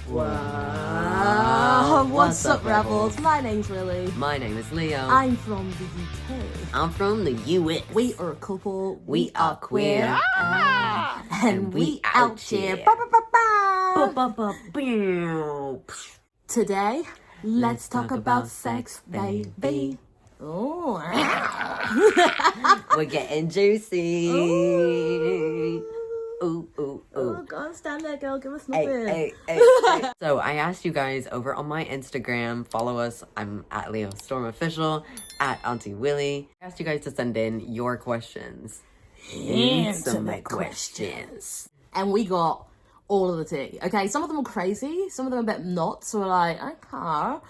Wow. What's up, Rebels? My name's Willy. My name is Leo. I'm from the UK. I'm from the US. We are a couple. We are queer. And we out here. Today, let's talk about sex, baby. Oh. We're getting juicy. Ooh. Oh, God, stand there, girl. Give us nothing. Hey. So I asked you guys over on my Instagram, follow us. I'm at Leo Storm Official, at Auntie Willy. I asked you guys to send in your questions. Intimate questions. And we got all of the tea. Okay, some of them are crazy, some of them are a bit not, so we're like, okay.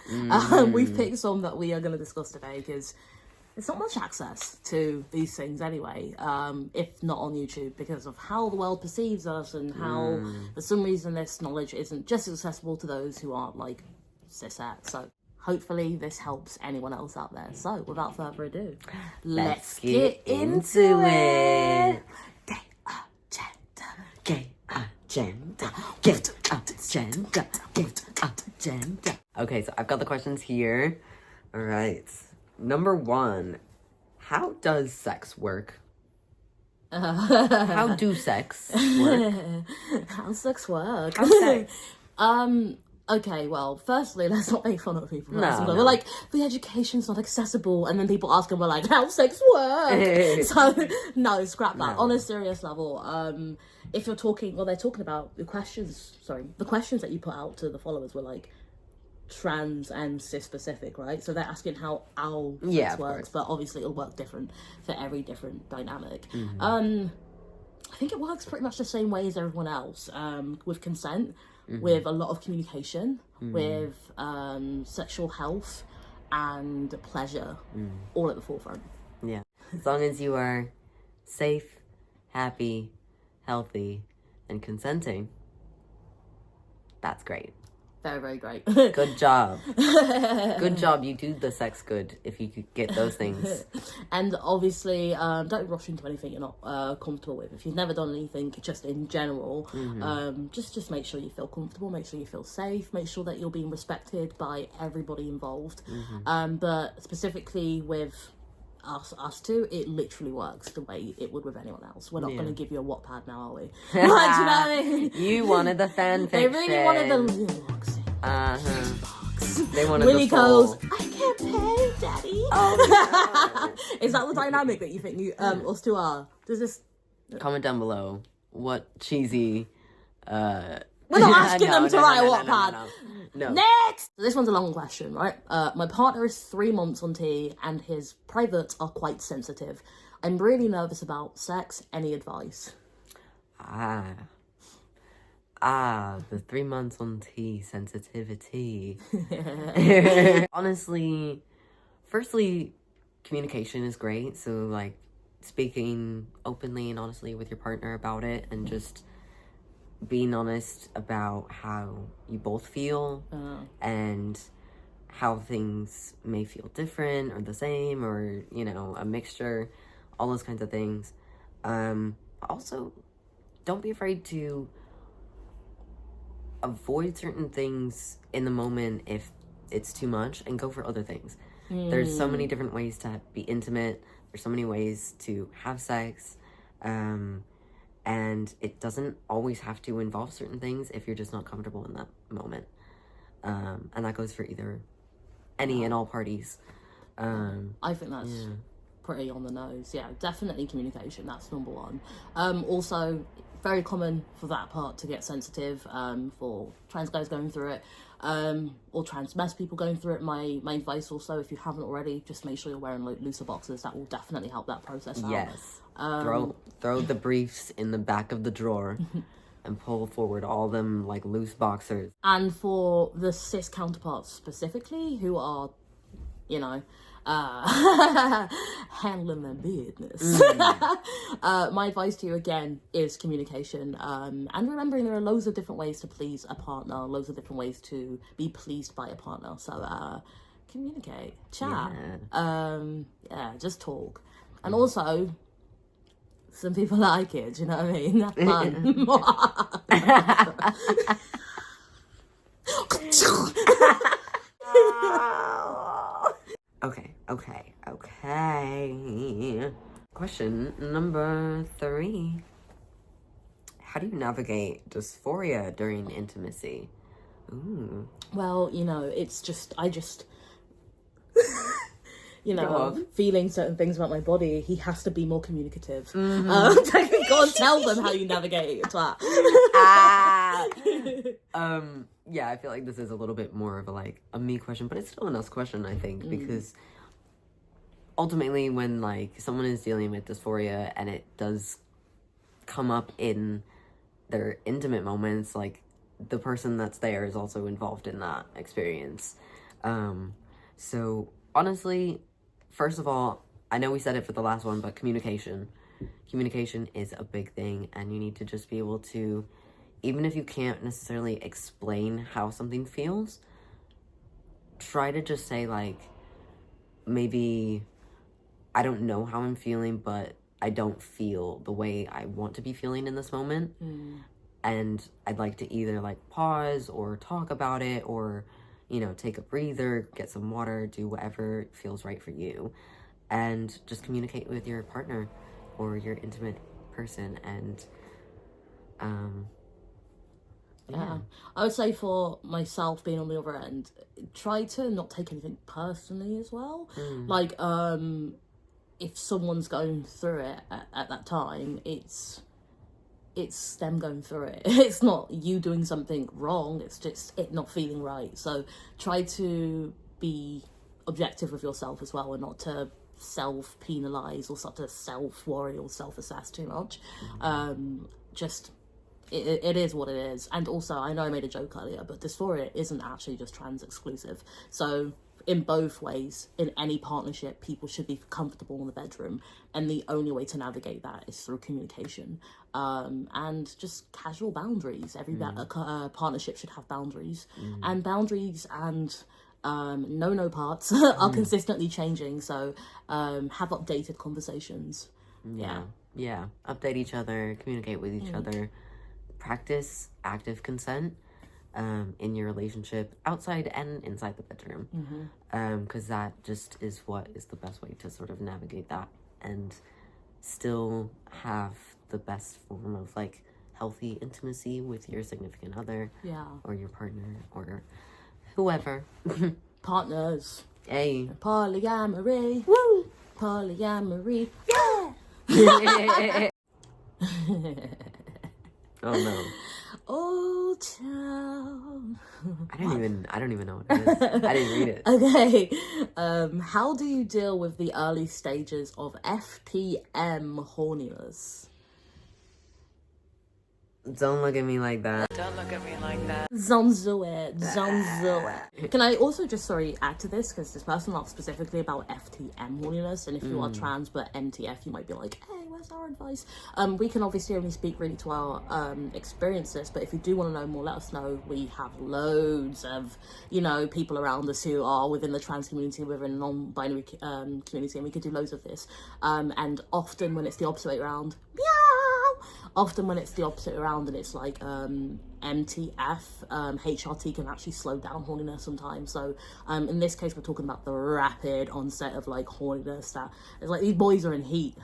We've picked some that we are going to discuss today because there's not much access to these things anyway, if not on YouTube, because of how the world perceives us and how, for some reason, this knowledge isn't just accessible to those who aren't, like, cishet. So hopefully this helps anyone else out there. So without further ado, let's get into it. Gay agenda. Okay, so I've got the questions here. All right. Number 1, how does sex work? How do sex work? How sex work? How's sex? Okay, well, firstly, let's not make fun of people. No. We're like, the education's not accessible, and then people ask and we're like, how sex work? So, no, scrap that. No. On a serious level, if you're talking, well, they're talking about the questions that you put out to the followers were like, trans and cis specific, right? So they're asking how our sex works, but obviously it'll work different for every different dynamic. I think it works pretty much the same way as everyone else, with consent, with a lot of communication, with sexual health and pleasure, all at the forefront. Yeah, as long as you are safe, happy, healthy, and consenting, that's great. Very, very great. Good job. Good job. You do the sex good if you could get those things. And obviously, don't rush into anything you're not comfortable with. If you've never done anything, just in general, just make sure you feel comfortable, make sure you feel safe, make sure that you're being respected by everybody involved. But specifically with us two, it literally works the way it would with anyone else. We're not going to give you a Wattpad now, are we? Like, do you know what I mean? You wanted the fan fiction. They really wanted the box. They wanted Willy the soul. goes, I can't pay, Daddy. Oh, no. Is that the dynamic that you think you us two are? Does this? Comment down below what cheesy. We're not asking them to write a Wattpad. No. Next! So this one's a long question, right? My partner is 3 months on T and his privates are quite sensitive. I'm really nervous about sex. Any advice? The 3 months on T sensitivity. Honestly, firstly, communication is great. So, like, speaking openly and honestly with your partner about it and just being honest about how you both feel and how things may feel different or the same or, you know, a mixture, all those kinds of things. Also, don't be afraid to avoid certain things in the moment if it's too much and go for other things. There's so many different ways to be intimate. There's so many ways to have sex. And it doesn't always have to involve certain things if you're just not comfortable in that moment. And that goes for either any and all parties. I think that's pretty on the nose. Yeah, definitely communication. That's number one. Also, very common for that part to get sensitive, for trans guys going through it, or trans mess people going through it. My advice also, if you haven't already, just make sure you're wearing looser boxers. That will definitely help that process out. Yes. Throw the briefs in the back of the drawer and pull forward all them like loose boxers. And for the cis counterparts specifically, who are, you know, handling their business. My advice to you again is communication, and remembering there are loads of different ways to please a partner, loads of different ways to be pleased by a partner. So communicate, chat, just talk. And also Some people like it, do you know what I mean? Have fun. Okay. Question number 3. How do you navigate dysphoria during intimacy? Ooh. Well, feeling certain things about my body, he has to be more communicative. Technically, go and tell them how you navigate it. Yeah, I feel like this is a little bit more of a me question, but it's still an us question, I think, because ultimately when someone is dealing with dysphoria and it does come up in their intimate moments, the person that's there is also involved in that experience. So honestly, first of all, I know we said it for the last one, but communication is a big thing, and you need to just be able to, even if you can't necessarily explain how something feels, try to just say maybe I don't know how I'm feeling, but I don't feel the way I want to be feeling in this moment. And I'd like to either pause or talk about it, or take a breather, get some water, do whatever feels right for you, and just communicate with your partner or your intimate person. And yeah, I would say for myself, being on the other end, try to not take anything personally as well. If someone's going through it at that time, it's them going through it. It's not you doing something wrong, it's just it not feeling right. So try to be objective with yourself as well, and not to self-penalize or start to self-worry or self-assess too much. Just it is what it is. And also, I know I made a joke earlier, but dysphoria isn't actually just trans exclusive. So in both ways, in any partnership, people should be comfortable in the bedroom, and the only way to navigate that is through communication, and just casual boundaries. Every partnership should have boundaries, and boundaries and no parts are consistently changing. So have updated conversations. Yeah, update each other, communicate with each other, practice active consent in your relationship, outside and inside the bedroom, because that just is what is the best way to sort of navigate that and still have the best form of healthy intimacy with your significant other, or your partner, or whoever. Partners. Hey. Polyamory. Woo! Polyamory. Yeah! Oh no. Oh child. I don't even know what it is. I didn't read it. Okay. How do you deal with the early stages of FTM horniness? Don't look at me like that. Don't do it. Can I also just, add to this, because this person asked specifically about FTM horniness, and if you are trans but MTF, you might be like, hey, where's our advice? We can obviously only speak really to our experiences, but if you do want to know more, let us know. We have loads of, people around us who are within the trans community, within the non-binary community, and we could do loads of this. And often when it's the opposite way around, and it's MTF, HRT can actually slow down horniness sometimes. So in this case, we're talking about the rapid onset of horniness that it's these boys are in heat.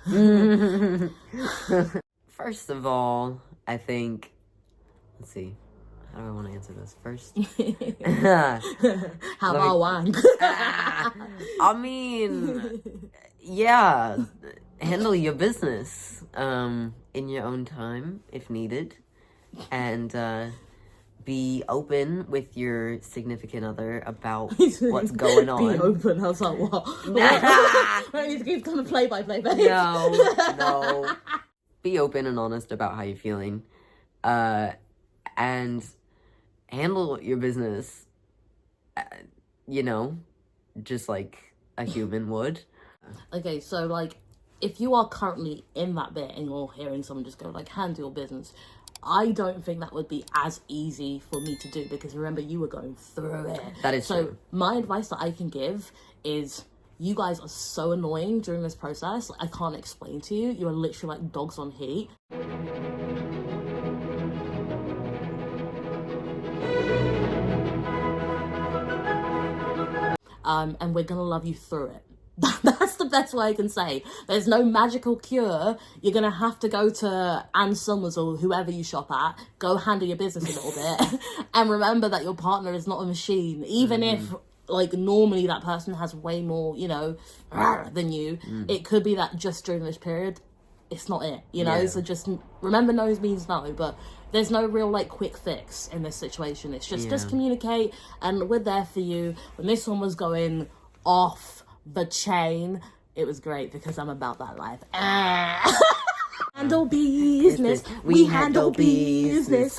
First of all, I think, let's see, how do I want to answer this first? How about wine? I mean, yeah, handle your business in your own time if needed, and be open with your significant other about what's going on. Be open? How's that? What? I don't need to give them a play-by-play, babe. No. Be open and honest about how you're feeling, and handle your business, just like a human would. Okay, so if you are currently in that bit and you're hearing someone just go handle your business, I don't think that would be as easy for me to do, because remember, you were going through it. That is so true. My advice that I can give is You guys are so annoying during this process. Like, I can't explain to you. You are literally like dogs on heat. And we're gonna love you through it. That's the best way I can say. There's no magical cure. You're gonna have to go to Ann Summers or whoever you shop at, go handle your business a little bit, and remember that your partner is not a machine. Even if, like, normally that person has way more, you know, than you, it could be that just during this period, it's not it, you know? So just remember, no means no, but there's no real, like, quick fix in this situation. It's just communicate, and we're there for you. When this one was going off the chain, it was great because I'm about that life. Handle business. We handle business.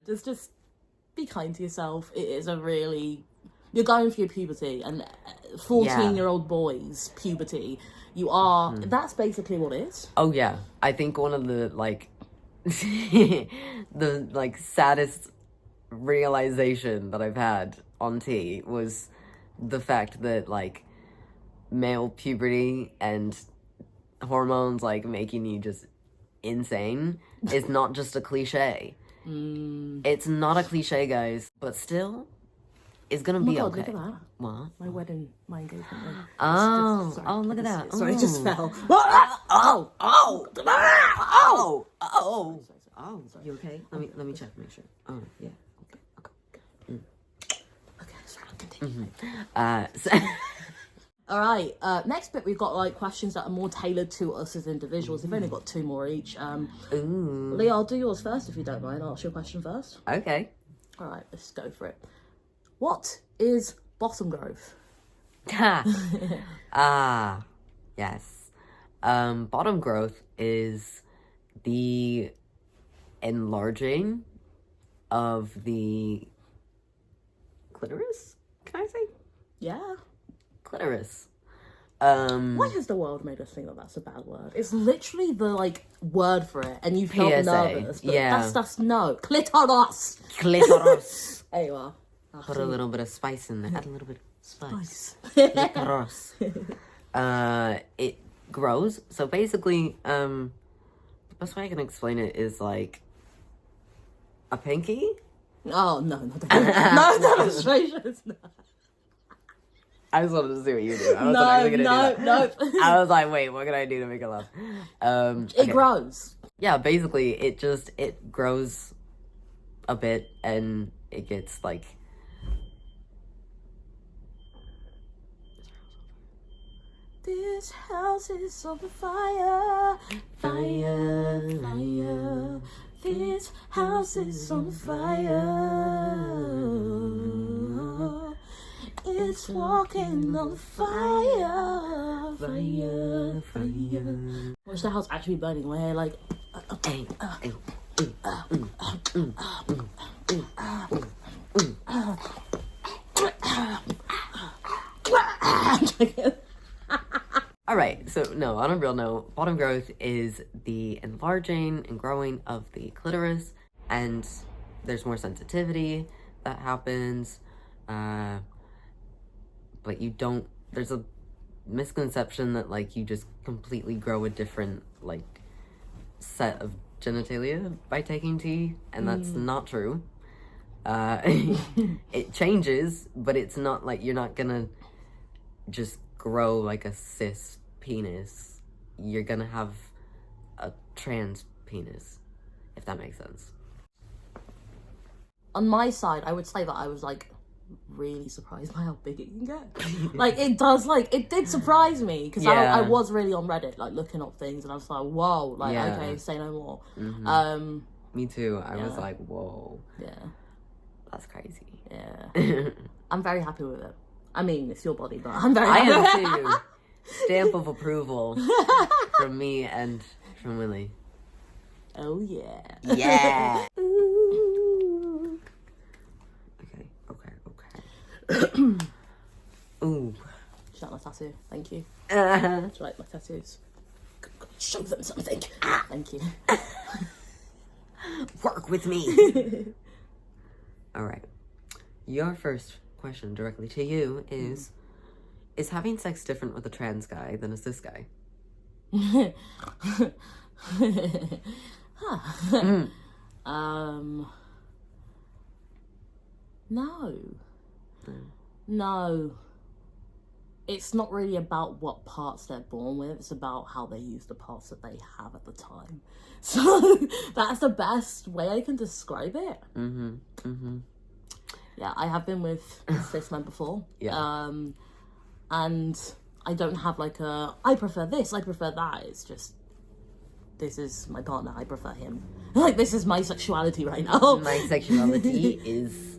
just be kind to yourself. It is a really... You're going through your puberty, and 14-year-old boys' puberty. You are... That's basically what it is. Oh, yeah. I think one of the, like... the, like, saddest realization that I've had on tea was the fact that, like, male puberty and hormones, like, making you just insane is not just a cliche. It's not a cliche, guys, but still, it's gonna be God, okay. look at that. What? My engagement ring. Oh, look at that. Sorry, it just fell. Oh, you okay? Let me check, make sure. Oh, yeah. Okay, sorry, I'll continue. All right, next bit we've got, like, questions that are more tailored to us as individuals. We've only got 2 more each. Leah, I'll do yours first if you don't mind. I'll ask your question first. Okay. All right, let's go for it. What is bottom growth? Yes. Bottom growth is the enlarging of the clitoris? Can I say? Yeah. Clitoris. Why has the world made us think that that's a bad word? It's literally the, like, word for it, and you felt nervous. But that's no. Clitoris. Clitoris. There you are. Put a little bit of spice in there. Add a little bit of spice. Clitoris. It grows. So basically, the best way I can explain it is like a pinky. Oh, no, no demonstrations. No. I just wanted to see what you do. I was No. I was like, wait, what can I do to make it laugh? It grows. Yeah, basically, it grows a bit, and it gets, like... This house is on fire. Fire, fire. This house is on fire. It's walking on fire. Fire, fire. Watch the house actually burning. My hair, like... Alright, so no, on a real note, bottom growth is the enlarging and growing of the clitoris, and there's more sensitivity that happens, but you don't, there's a misconception that, like, you just completely grow a different, like, set of genitalia by taking tea, and that's not true. It changes, but it's not like, you're not gonna just grow like a cis penis. You're gonna have a trans penis, if that makes sense. On my side, I would say that I was, like, really surprised by how big it can get. Like, it does, like, it did surprise me, because I was really on Reddit, like, looking up things, and I was like, whoa, like, okay, say no more. Me too. I was like, whoa. Yeah. That's crazy. Yeah. I'm very happy with it. I mean, it's your body, but I'm very happy. I am too. Stamp of approval from me and from Willy. Oh, yeah. Yeah. Ooh. Okay. Ooh. Is that my tattoo? Thank you. Do Uh-huh. you like my tattoos? Show them something. Thank you. Work with me. All right. Your first question directly to you is, Is having sex different with a trans guy than a cis guy? No. No. It's not really about what parts they're born with. It's about how they use the parts that they have at the time. So that's the best way I can describe it. Yeah, I have been with cis men before. Yeah. And I don't have like I prefer this, I prefer that. It's just, this is my partner, I prefer him. Like, this is my sexuality right now. My sexuality is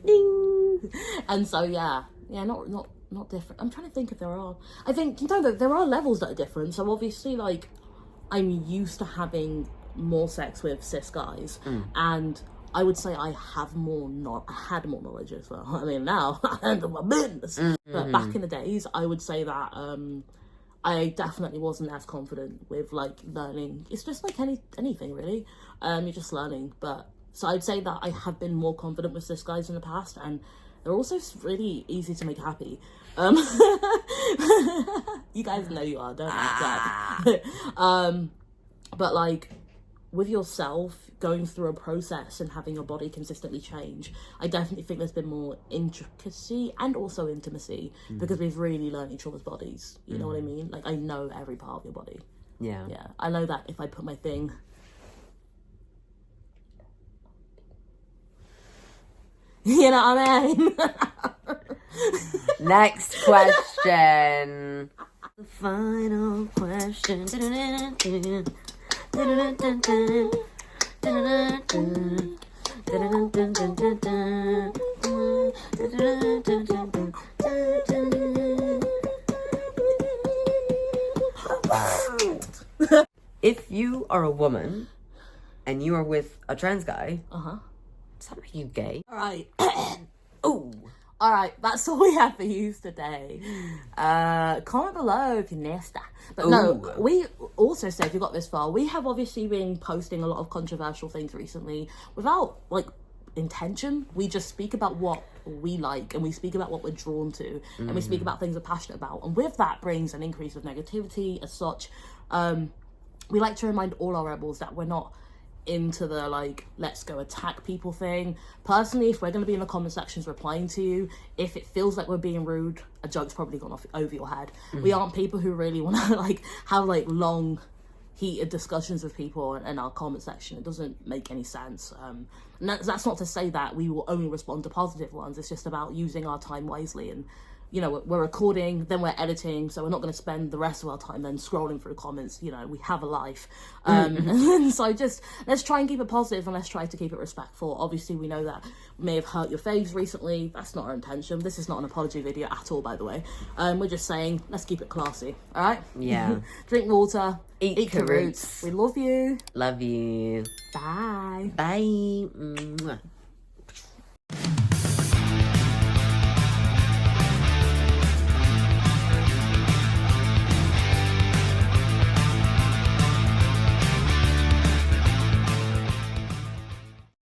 ding. And so yeah, not different. I'm trying to think if there are. I think, you know, there are levels that are different. So obviously, like, I'm used to having more sex with cis guys, and I would say I had more knowledge as well. I mean, now I handle my business. But back in the days, I would say that I definitely wasn't as confident with, like, learning. It's just like anything really. You're just learning. But so I'd say that I have been more confident with cis guys in the past, and they're also really easy to make happy. You guys know you are, don't act up. But like, with yourself, going through a process and having your body consistently change, I definitely think there's been more intricacy and also intimacy, because we've really learned each other's bodies. You know what I mean? Like, I know every part of your body. Yeah. Yeah. I know that if I put my thing... You know what I mean? Next question. The final question. If you are a woman and you are with a trans guy, does that make you gay? All right. Ooh. All right, that's all we have for you today. Comment below if you're nasty. But no, we also said, if you got this far, we have obviously been posting a lot of controversial things recently without, like, intention. We just speak about what we like, and we speak about what we're drawn to, and we speak about things we're passionate about. And with that brings an increase of negativity as such. We like to remind all our rebels that we're not into the, like, let's go attack people thing. Personally, if we're going to be in the comment sections replying to you, if it feels like we're being rude, a joke's probably gone off over your head. We aren't people who really want to, like, have, like, long heated discussions with people in our comment section. It doesn't make any sense. And that's not to say that we will only respond to positive ones. It's just about using our time wisely. And, you know, we're recording, then we're editing, so we're not going to spend the rest of our time then scrolling through comments. You know, we have a life. And so just, let's try and keep it positive, and let's try to keep it respectful. Obviously, we know that we may have hurt your faves recently. That's not our intention. This is not an apology video at all, by the way. We're just saying, let's keep it classy, all right? Yeah. Drink water. Eat carrots. We love you. Love you. Bye. Bye. Mwah.